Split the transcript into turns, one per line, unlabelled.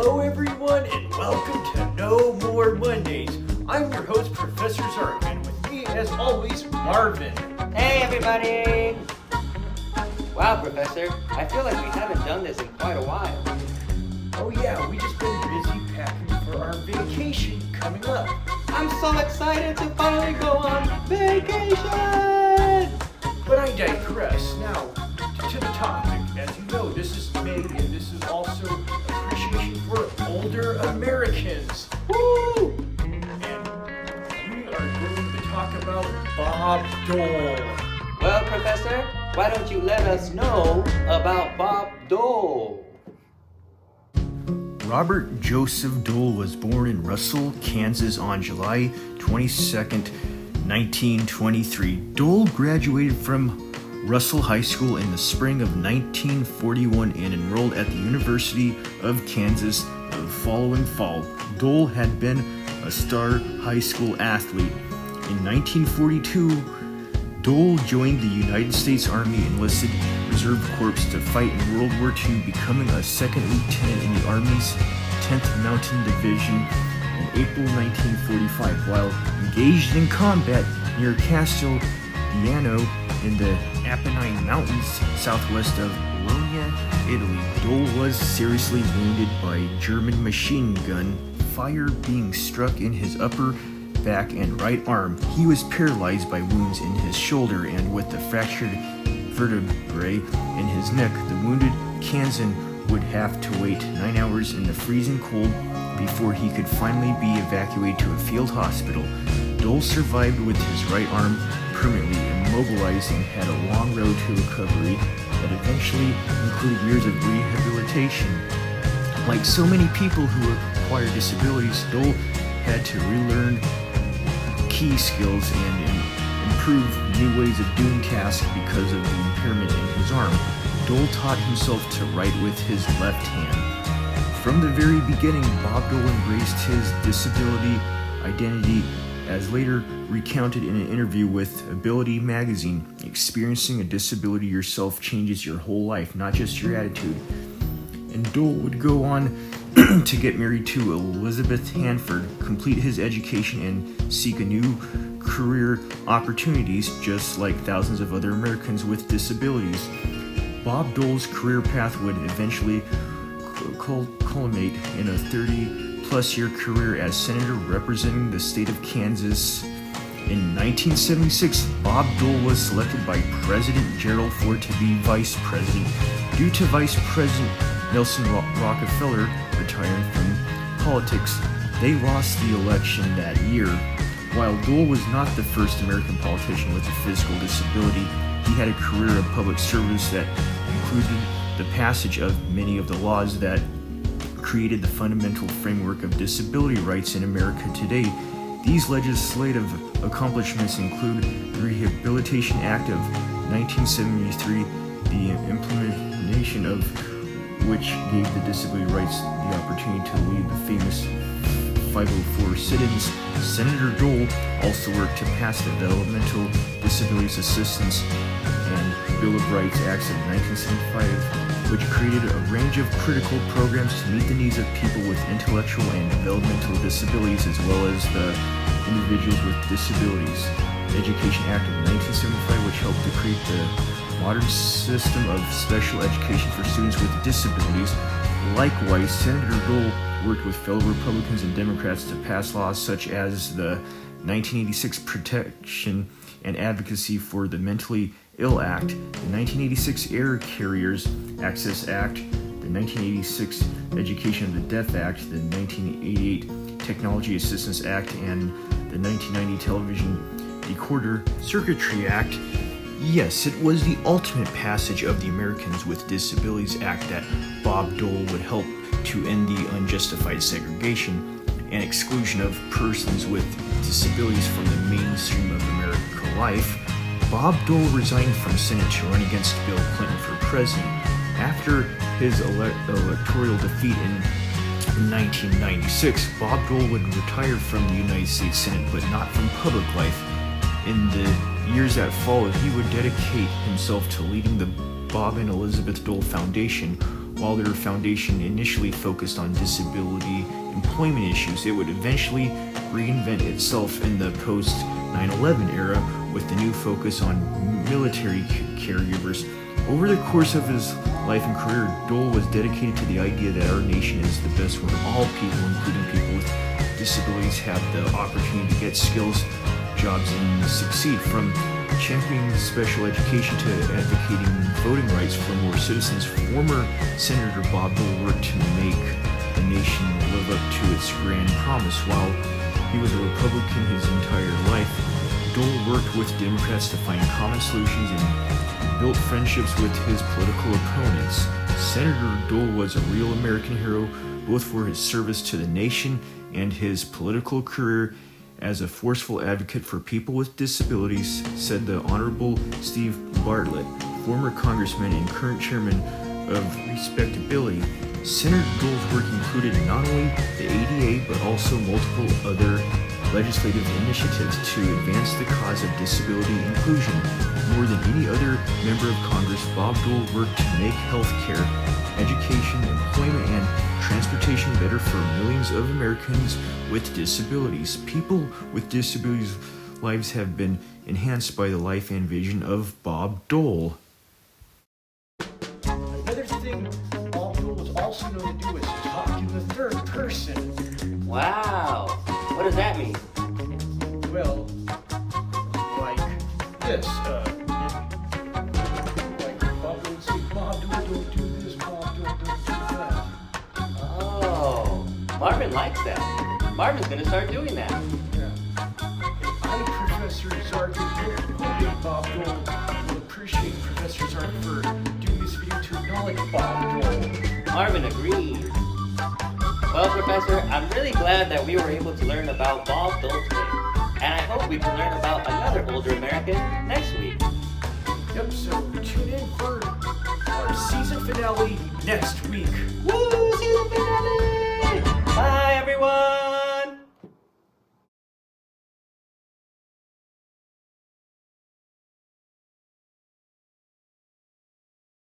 Hello everyone and welcome to No More Mondays. I'm your host, Professor Zark, and with me as always, Marvin.
Hey everybody! Wow, Professor, I feel like we haven't done this in quite a while.
Oh yeah, we just been busy packing for our vacation coming up.
I'm so excited to finally go on vacation!
But I digress. Now, to the topic. As you know, this is May, and this is also appreciation for older Americans.
Woo!
And we are going to talk about Bob Dole.
Well, Professor, why don't you let us know about Bob Dole?
Robert Joseph Dole was born in Russell, Kansas on July 22nd, 1923. Dole graduated from Russell High School in the spring of 1941 and enrolled at the University of Kansas the following fall. Dole had been a star high school athlete. In 1942, Dole joined the United States Army Enlisted Reserve Corps to fight in World War II, becoming a second lieutenant in the Army's 10th Mountain Division in April 1945. While engaged in combat near Castelbiano in the Apennine Mountains southwest of Bologna, Italy, Dole was seriously wounded by German machine gun fire, being struck in his upper back and right arm. He was paralyzed by wounds in his shoulder and with the fractured vertebrae in his neck. The wounded Kansan would have to wait 9 hours in the freezing cold before he could finally be evacuated to a field hospital. Dole survived with his right arm permanently immobilized and had a long road to recovery that eventually included years of rehabilitation. Like so many people who acquire disabilities, Dole had to relearn key skills and improve new ways of doing tasks because of the impairment in his arm. Dole taught himself to write with his left hand. From the very beginning, Bob Dole embraced his disability identity, as later recounted in an interview with Ability magazine. Experiencing a disability yourself changes your whole life, not just your attitude. And Dole would go on to get married to Elizabeth Hanford, complete his education, and seek a new career opportunities, just like thousands of other Americans with disabilities. Bob Dole's career path would eventually culminate in a 30-plus year career as senator representing the state of Kansas. In 1976, Bob Dole was selected by President Gerald Ford to be vice president. Due to Vice President Nelson Rockefeller retiring from politics, they lost the election that year. While Dole was not the first American politician with a physical disability, he had a career of public service that included the passage of many of the laws that created the fundamental framework of disability rights in America today. These legislative accomplishments include the Rehabilitation Act of 1973, the implementation of which gave the disability rights the opportunity to lead the famous 504 sit-ins. Senator Dole also worked to pass the Developmental Disabilities Assistance and Bill of Rights Acts of 1975, which created a range of critical programs to meet the needs of people with intellectual and developmental disabilities, as well as the individuals with disabilities. The Education Act of 1975, which helped to create the modern system of special education for students with disabilities. Likewise, Senator Dole worked with fellow Republicans and Democrats to pass laws such as the 1986 Protection and Advocacy for the Mentally Ill Act, the 1986 Air Carriers Access Act, the 1986 Education of the Deaf Act, the 1988 Technology Assistance Act, and the 1990 Television Decoder Circuitry Act. Yes, it was the ultimate passage of the Americans with Disabilities Act that Bob Dole would help to end the unjustified segregation and exclusion of persons with disabilities from the mainstream of American life. Bob Dole resigned from Senate to run against Bill Clinton for president. After his electoral defeat in 1996, Bob Dole would retire from the United States Senate, but not from public life. In the years that followed, he would dedicate himself to leading the Bob and Elizabeth Dole Foundation, While their foundation initially focused on disability employment issues, it would eventually reinvent itself in the post 9/11 era with the new focus on military caregivers. Over the course of his life and career, Dole was dedicated to the idea that our nation is the best when all people, including people with disabilities, have the opportunity to get skills, jobs, and succeed. From championing special education to advocating voting rights for more citizens, former Senator Bob Dole worked to make the nation live up to its grand promise. While he was a Republican his entire life, Dole worked with Democrats to find common solutions and built friendships with his political opponents. Senator Dole was a real American hero, both for his service to the nation and his political career as a forceful advocate for people with disabilities, said the Honorable Steve Bartlett, former congressman and current chairman of Respectability. Senator Dole's work included not only the ADA, but also multiple other legislative initiatives to advance the cause of disability inclusion. More than any other member of Congress, Bob Dole worked to make health care, education, employment, and transportation better for millions of Americans with disabilities. People with disabilities' lives have been enhanced by the life and vision of Bob Dole.
Another thing Bob Dole was also known to do is talk in the third person.
Wow. What does that mean?
Well, like this. Like Bob Dole would say, Bob Dole, don't do this, Bob Dole, don't do that.
Oh, Marvin likes that. Marvin's gonna start doing that.
Yeah. I, Professor Zark, and Bob Dole will appreciate Professor Zark for doing this video to acknowledge Bob Dole.
Marvin agreed. Well, Professor, I'm really glad that we were able to learn about Bob Dole today. And I hope we can learn about another older American next week.
Yep, so tune in for our season finale next week.
Woo!